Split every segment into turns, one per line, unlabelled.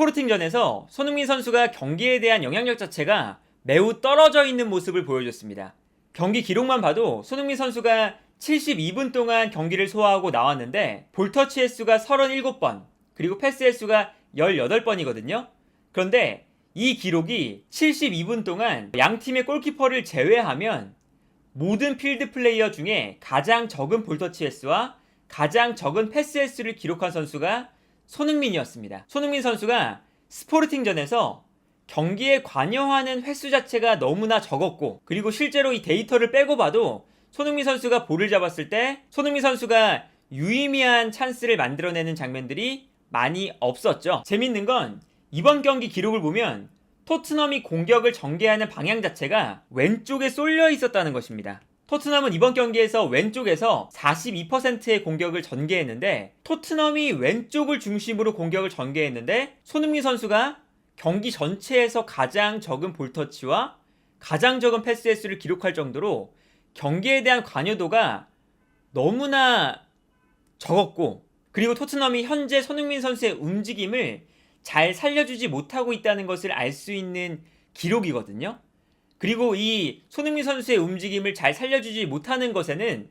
스포르팅전에서 손흥민 선수가 경기에 대한 영향력 자체가 매우 떨어져 있는 모습을 보여줬습니다. 경기 기록만 봐도 손흥민 선수가 72분 동안 경기를 소화하고 나왔는데 볼터치 횟수가 37번, 그리고 패스 횟수가 18번이거든요. 그런데 이 기록이 72분 동안 양 팀의 골키퍼를 제외하면 모든 필드 플레이어 중에 가장 적은 볼터치 횟수와 가장 적은 패스 횟수를 기록한 선수가 손흥민이었습니다. 손흥민 선수가 스포르팅전에서 경기에 관여하는 횟수 자체가 너무나 적었고, 그리고 실제로 이 데이터를 빼고 봐도 손흥민 선수가 볼을 잡았을 때 손흥민 선수가 유의미한 찬스를 만들어내는 장면들이 많이 없었죠. 재밌는 건 이번 경기 기록을 보면 토트넘이 공격을 전개하는 방향 자체가 왼쪽에 쏠려 있었다는 것입니다. 토트넘은 이번 경기에서 왼쪽에서 42%의 공격을 전개했는데, 토트넘이 왼쪽을 중심으로 공격을 전개했는데 손흥민 선수가 경기 전체에서 가장 적은 볼터치와 가장 적은 패스 횟수를 기록할 정도로 경기에 대한 관여도가 너무나 적었고, 그리고 토트넘이 현재 손흥민 선수의 움직임을 잘 살려주지 못하고 있다는 것을 알 수 있는 기록이거든요. 그리고 이 손흥민 선수의 움직임을 잘 살려주지 못하는 것에는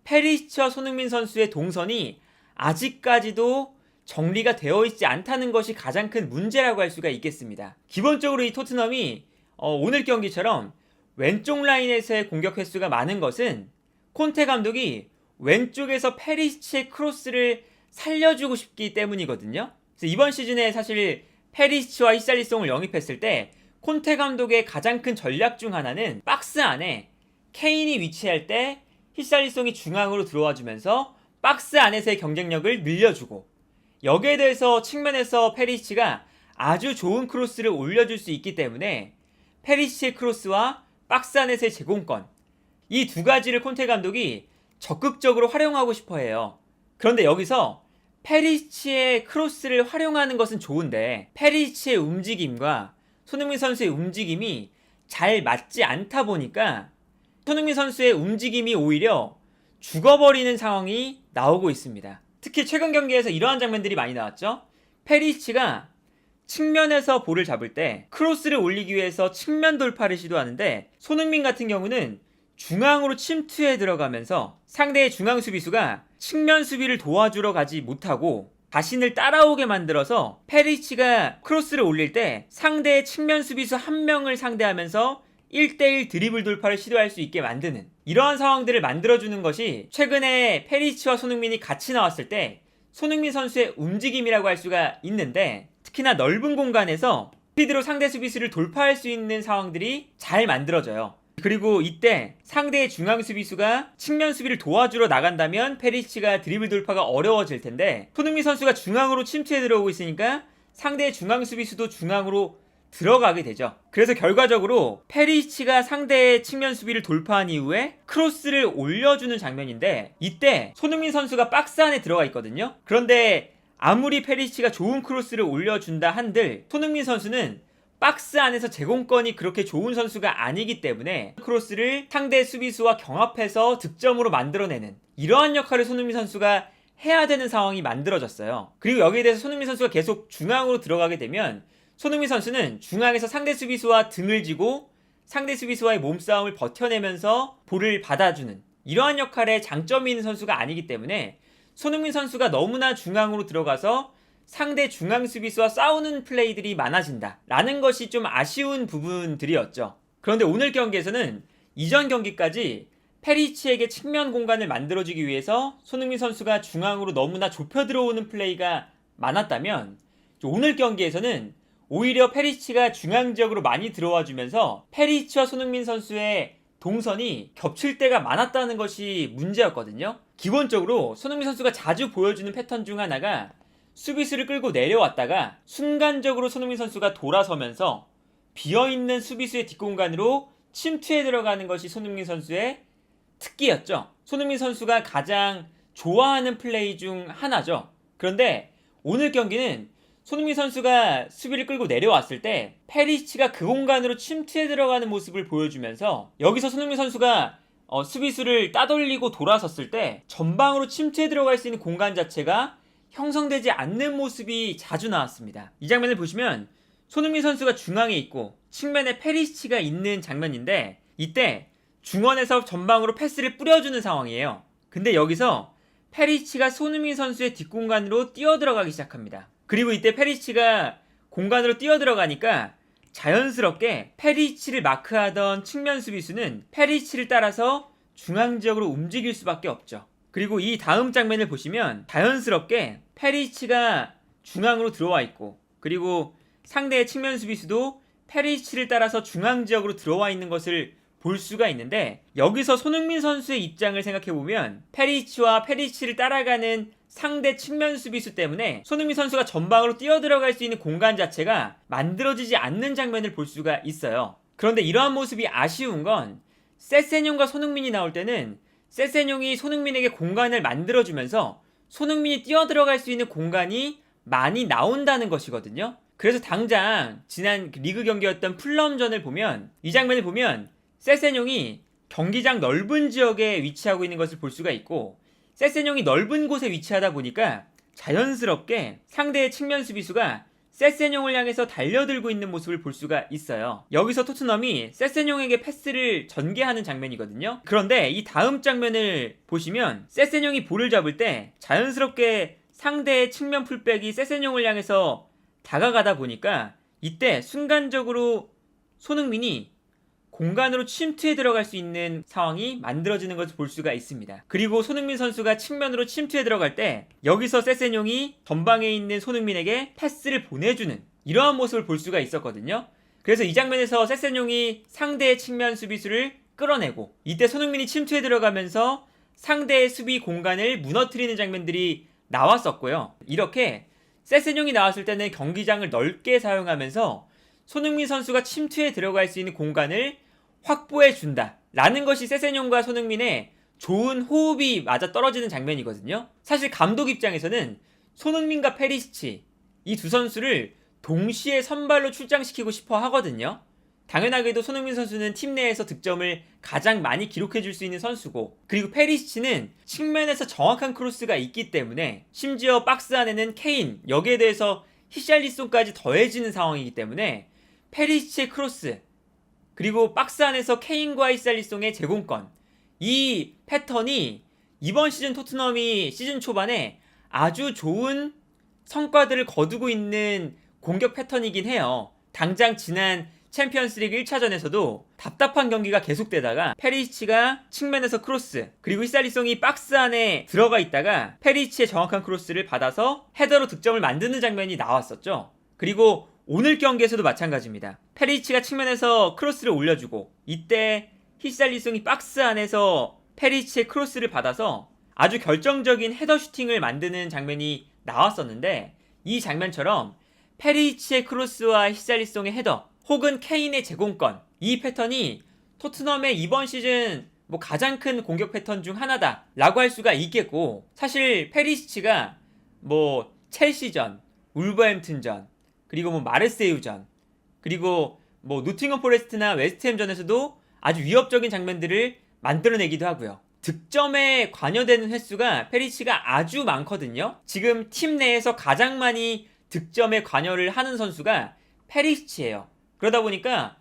페리시치와 손흥민 선수의 동선이 아직까지도 정리가 되어 있지 않다는 것이 가장 큰 문제라고 할 수가 있겠습니다. 기본적으로 이 토트넘이 오늘 경기처럼 왼쪽 라인에서의 공격 횟수가 많은 것은 콘테 감독이 왼쪽에서 페리시치의 크로스를 살려주고 싶기 때문이거든요. 그래서 이번 시즌에 사실 페리시치와 히샬리송을 영입했을 때 콘테 감독의 가장 큰 전략 중 하나는 박스 안에 케인이 위치할 때 히샬리송이 중앙으로 들어와 주면서 박스 안에서의 경쟁력을 늘려주고, 여기에 대해서 측면에서 페리시치가 아주 좋은 크로스를 올려줄 수 있기 때문에 페리시치의 크로스와 박스 안에서의 제공권, 이 두 가지를 콘테 감독이 적극적으로 활용하고 싶어 해요. 그런데 여기서 페리시치의 크로스를 활용하는 것은 좋은데 페리시치의 움직임과 손흥민 선수의 움직임이 잘 맞지 않다 보니까 손흥민 선수의 움직임이 오히려 죽어버리는 상황이 나오고 있습니다. 특히 최근 경기에서 이러한 장면들이 많이 나왔죠. 페리시치가 측면에서 볼을 잡을 때 크로스를 올리기 위해서 측면 돌파를 시도하는데, 손흥민 같은 경우는 중앙으로 침투해 들어가면서 상대의 중앙 수비수가 측면 수비를 도와주러 가지 못하고 자신을 따라오게 만들어서 페리시치가 크로스를 올릴 때 상대의 측면 수비수 한 명을 상대하면서 1대1 드리블 돌파를 시도할 수 있게 만드는, 이러한 상황들을 만들어주는 것이 최근에 페리시치와 손흥민이 같이 나왔을 때 손흥민 선수의 움직임이라고 할 수가 있는데, 특히나 넓은 공간에서 스피드로 상대 수비수를 돌파할 수 있는 상황들이 잘 만들어져요. 그리고 이때 상대의 중앙 수비수가 측면 수비를 도와주러 나간다면 페리시치가 드리블 돌파가 어려워질 텐데, 손흥민 선수가 중앙으로 침투해 들어오고 있으니까 상대의 중앙 수비수도 중앙으로 들어가게 되죠. 그래서 결과적으로 페리시치가 상대의 측면 수비를 돌파한 이후에 크로스를 올려주는 장면인데, 이때 손흥민 선수가 박스 안에 들어가 있거든요. 그런데 아무리 페리시치가 좋은 크로스를 올려준다 한들 손흥민 선수는 박스 안에서 제공권이 그렇게 좋은 선수가 아니기 때문에 크로스를 상대 수비수와 경합해서 득점으로 만들어내는, 이러한 역할을 손흥민 선수가 해야 되는 상황이 만들어졌어요. 그리고 여기에 대해서 손흥민 선수가 계속 중앙으로 들어가게 되면 손흥민 선수는 중앙에서 상대 수비수와 등을 지고 상대 수비수와의 몸싸움을 버텨내면서 볼을 받아주는, 이러한 역할에 장점이 있는 선수가 아니기 때문에 손흥민 선수가 너무나 중앙으로 들어가서 상대 중앙 수비수와 싸우는 플레이들이 많아진다 라는 것이 좀 아쉬운 부분들이었죠. 그런데 오늘 경기에서는 이전 경기까지 페리시치에게 측면 공간을 만들어주기 위해서 손흥민 선수가 중앙으로 너무나 좁혀 들어오는 플레이가 많았다면, 오늘 경기에서는 오히려 페리시치가 중앙 지역으로 많이 들어와 주면서 페리시치와 손흥민 선수의 동선이 겹칠 때가 많았다는 것이 문제였거든요. 기본적으로 손흥민 선수가 자주 보여주는 패턴 중 하나가 수비수를 끌고 내려왔다가 순간적으로 손흥민 선수가 돌아서면서 비어있는 수비수의 뒷공간으로 침투해 들어가는 것이 손흥민 선수의 특기였죠. 손흥민 선수가 가장 좋아하는 플레이 중 하나죠. 그런데 오늘 경기는 손흥민 선수가 수비를 끌고 내려왔을 때 페리시치가 그 공간으로 침투해 들어가는 모습을 보여주면서, 여기서 손흥민 선수가 수비수를 따돌리고 돌아섰을 때 전방으로 침투해 들어갈 수 있는 공간 자체가 형성되지 않는 모습이 자주 나왔습니다. 이 장면을 보시면 손흥민 선수가 중앙에 있고 측면에 페리시치가 있는 장면인데, 이때 중원에서 전방으로 패스를 뿌려주는 상황이에요. 근데 여기서 페리시치가 손흥민 선수의 뒷공간으로 뛰어들어가기 시작합니다. 그리고 이때 페리시치가 공간으로 뛰어들어가니까 자연스럽게 페리시치를 마크하던 측면 수비수는 페리시치를 따라서 중앙 지역으로 움직일 수밖에 없죠. 그리고 이 다음 장면을 보시면 자연스럽게 페리시치가 중앙으로 들어와 있고, 그리고 상대의 측면 수비수도 페리시치를 따라서 중앙 지역으로 들어와 있는 것을 볼 수가 있는데, 여기서 손흥민 선수의 입장을 생각해보면 페리시치와 페리시치를 따라가는 상대 측면 수비수 때문에 손흥민 선수가 전방으로 뛰어들어갈 수 있는 공간 자체가 만들어지지 않는 장면을 볼 수가 있어요. 그런데 이러한 모습이 아쉬운 건 세세뇽과 손흥민이 나올 때는 세세뇽이 손흥민에게 공간을 만들어주면서 손흥민이 뛰어들어갈 수 있는 공간이 많이 나온다는 것이거든요. 그래서 당장 지난 리그 경기였던 풀럼전을 보면, 이 장면을 보면 세세뇽이 경기장 넓은 지역에 위치하고 있는 것을 볼 수가 있고, 세세뇽이 넓은 곳에 위치하다 보니까 자연스럽게 상대의 측면 수비수가 세세뇽을 향해서 달려들고 있는 모습을 볼 수가 있어요. 여기서 토트넘이 세세뇽에게 패스를 전개하는 장면이거든요. 그런데 이 다음 장면을 보시면 세세뇽이 볼을 잡을 때 자연스럽게 상대의 측면 풀백이 세세뇽을 향해서 다가가다 보니까 이때 순간적으로 손흥민이 공간으로 침투해 들어갈 수 있는 상황이 만들어지는 것을 볼 수가 있습니다. 그리고 손흥민 선수가 측면으로 침투해 들어갈 때 여기서 세세뇽이 전방에 있는 손흥민에게 패스를 보내주는 이러한 모습을 볼 수가 있었거든요. 그래서 이 장면에서 세세뇽이 상대의 측면 수비수를 끌어내고, 이때 손흥민이 침투해 들어가면서 상대의 수비 공간을 무너뜨리는 장면들이 나왔었고요. 이렇게 세세뇽이 나왔을 때는 경기장을 넓게 사용하면서 손흥민 선수가 침투해 들어갈 수 있는 공간을 확보해 준다 라는 것이 세세뇽과 손흥민의 좋은 호흡이 맞아 떨어지는 장면이거든요. 사실 감독 입장에서는 손흥민과 페리시치 이 두 선수를 동시에 선발로 출장시키고 싶어 하거든요. 당연하게도 손흥민 선수는 팀 내에서 득점을 가장 많이 기록해 줄 수 있는 선수고, 그리고 페리시치는 측면에서 정확한 크로스가 있기 때문에, 심지어 박스 안에는 케인, 여기에 대해서 히샬리송까지 더해지는 상황이기 때문에 페리시치의 크로스, 그리고 박스 안에서 케인과 히샬리송의 제공권, 이 패턴이 이번 시즌 토트넘이 시즌 초반에 아주 좋은 성과들을 거두고 있는 공격 패턴이긴 해요. 당장 지난 챔피언스리그 1차전에서도 답답한 경기가 계속되다가 페리시치가 측면에서 크로스, 그리고 히샬리송이 박스 안에 들어가 있다가 페리시치의 정확한 크로스를 받아서 헤더로 득점을 만드는 장면이 나왔었죠. 그리고 오늘 경기에서도 마찬가지입니다. 페리시치가 측면에서 크로스를 올려주고, 이때 히샬리송이 박스 안에서 페리시치의 크로스를 받아서 아주 결정적인 헤더 슈팅을 만드는 장면이 나왔었는데, 이 장면처럼 페리시치의 크로스와 히샬리송의 헤더, 혹은 케인의 제공권, 이 패턴이 토트넘의 이번 시즌 가장 큰 공격 패턴 중 하나다 라고 할 수가 있겠고, 사실 페리시치가 첼시전, 울버햄튼전, 그리고 마르세유전, 그리고 노팅엄 포레스트나 웨스트햄전에서도 아주 위협적인 장면들을 만들어내기도 하고요. 득점에 관여되는 횟수가 페리시치가 아주 많거든요. 지금 팀 내에서 가장 많이 득점에 관여를 하는 선수가 페리시치예요. 그러다 보니까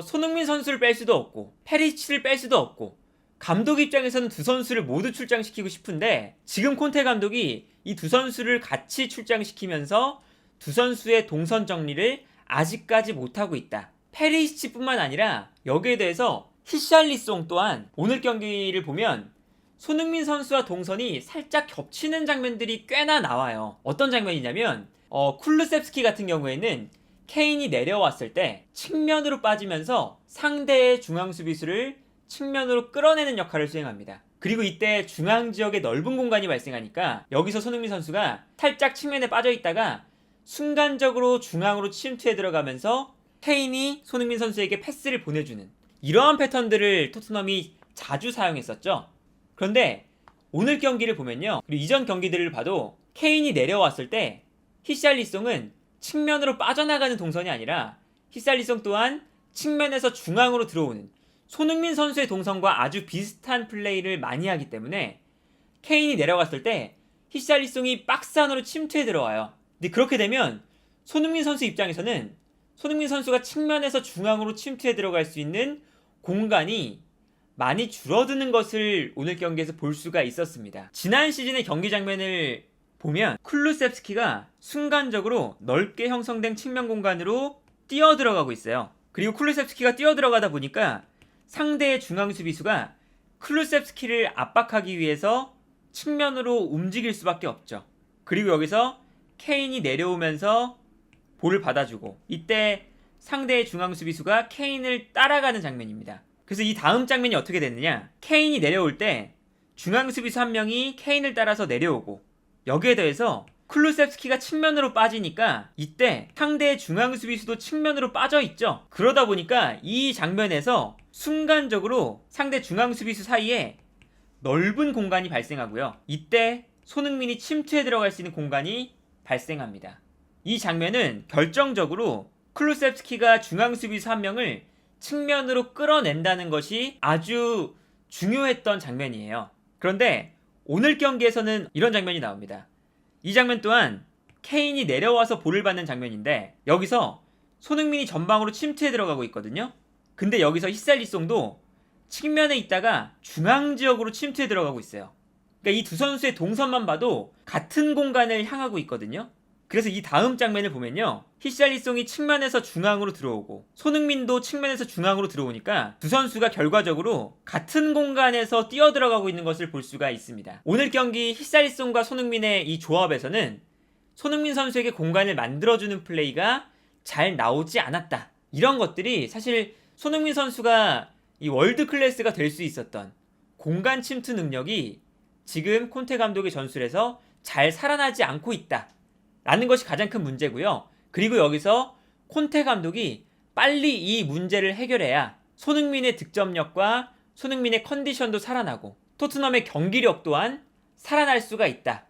손흥민 선수를 뺄 수도 없고 페리시치를 뺄 수도 없고, 감독 입장에서는 두 선수를 모두 출장시키고 싶은데, 지금 콘테 감독이 이 두 선수를 같이 출장시키면서 두 선수의 동선 정리를 아직까지 못하고 있다. 페리시치뿐만 아니라 여기에 대해서 히샬리송 또한 오늘 경기를 보면 손흥민 선수와 동선이 살짝 겹치는 장면들이 꽤나 나와요. 어떤 장면이냐면 쿨루셉스키 같은 경우에는 케인이 내려왔을 때 측면으로 빠지면서 상대의 중앙 수비수를 측면으로 끌어내는 역할을 수행합니다. 그리고 이때 중앙 지역에 넓은 공간이 발생하니까 여기서 손흥민 선수가 살짝 측면에 빠져 있다가 순간적으로 중앙으로 침투해 들어가면서 케인이 손흥민 선수에게 패스를 보내주는 이러한 패턴들을 토트넘이 자주 사용했었죠. 그런데 오늘 경기를 보면요, 그리고 이전 경기들을 봐도 케인이 내려왔을 때 히샬리송은 측면으로 빠져나가는 동선이 아니라 히샬리송 또한 측면에서 중앙으로 들어오는 손흥민 선수의 동선과 아주 비슷한 플레이를 많이 하기 때문에 케인이 내려갔을 때 히샬리송이 박스 안으로 침투해 들어와요. 근데 그렇게 되면 손흥민 선수 입장에서는 손흥민 선수가 측면에서 중앙으로 침투해 들어갈 수 있는 공간이 많이 줄어드는 것을 오늘 경기에서 볼 수가 있었습니다. 지난 시즌의 경기 장면을 보면 쿨루셉스키가 순간적으로 넓게 형성된 측면 공간으로 뛰어 들어가고 있어요. 그리고 쿨루셉스키가 뛰어 들어가다 보니까 상대의 중앙 수비수가 쿨루셉스키를 압박하기 위해서 측면으로 움직일 수밖에 없죠. 그리고 여기서 케인이 내려오면서 볼을 받아주고, 이때 상대의 중앙 수비수가 케인을 따라가는 장면입니다. 그래서 이 다음 장면이 어떻게 됐느냐, 케인이 내려올 때 중앙 수비수 한 명이 케인을 따라서 내려오고, 여기에 더해서 쿨루셉스키가 측면으로 빠지니까 이때 상대의 중앙 수비수도 측면으로 빠져있죠. 그러다 보니까 이 장면에서 순간적으로 상대 중앙 수비수 사이에 넓은 공간이 발생하고요. 이때 손흥민이 침투해 들어갈 수 있는 공간이 발생합니다. 이 장면은 결정적으로 쿨루셉스키가 중앙 수비수 한 명을 측면으로 끌어낸다는 것이 아주 중요했던 장면이에요. 그런데 오늘 경기에서는 이런 장면이 나옵니다. 이 장면 또한 케인이 내려와서 볼을 받는 장면인데, 여기서 손흥민이 전방으로 침투해 들어가고 있거든요. 근데 여기서 히샬리송도 측면에 있다가 중앙 지역으로 침투해 들어가고 있어요. 그러니까 이 두 선수의 동선만 봐도 같은 공간을 향하고 있거든요. 그래서 이 다음 장면을 보면요, 히샬리송이 측면에서 중앙으로 들어오고 손흥민도 측면에서 중앙으로 들어오니까 두 선수가 결과적으로 같은 공간에서 뛰어 들어가고 있는 것을 볼 수가 있습니다. 오늘 경기 히샬리송과 손흥민의 이 조합에서는 손흥민 선수에게 공간을 만들어주는 플레이가 잘 나오지 않았다. 이런 것들이 사실 손흥민 선수가 이 월드 클래스가 될 수 있었던 공간 침투 능력이 지금 콘테 감독의 전술에서 잘 살아나지 않고 있다 라는 것이 가장 큰 문제고요. 그리고 여기서 콘테 감독이 빨리 이 문제를 해결해야 손흥민의 득점력과 손흥민의 컨디션도 살아나고 토트넘의 경기력 또한 살아날 수가 있다.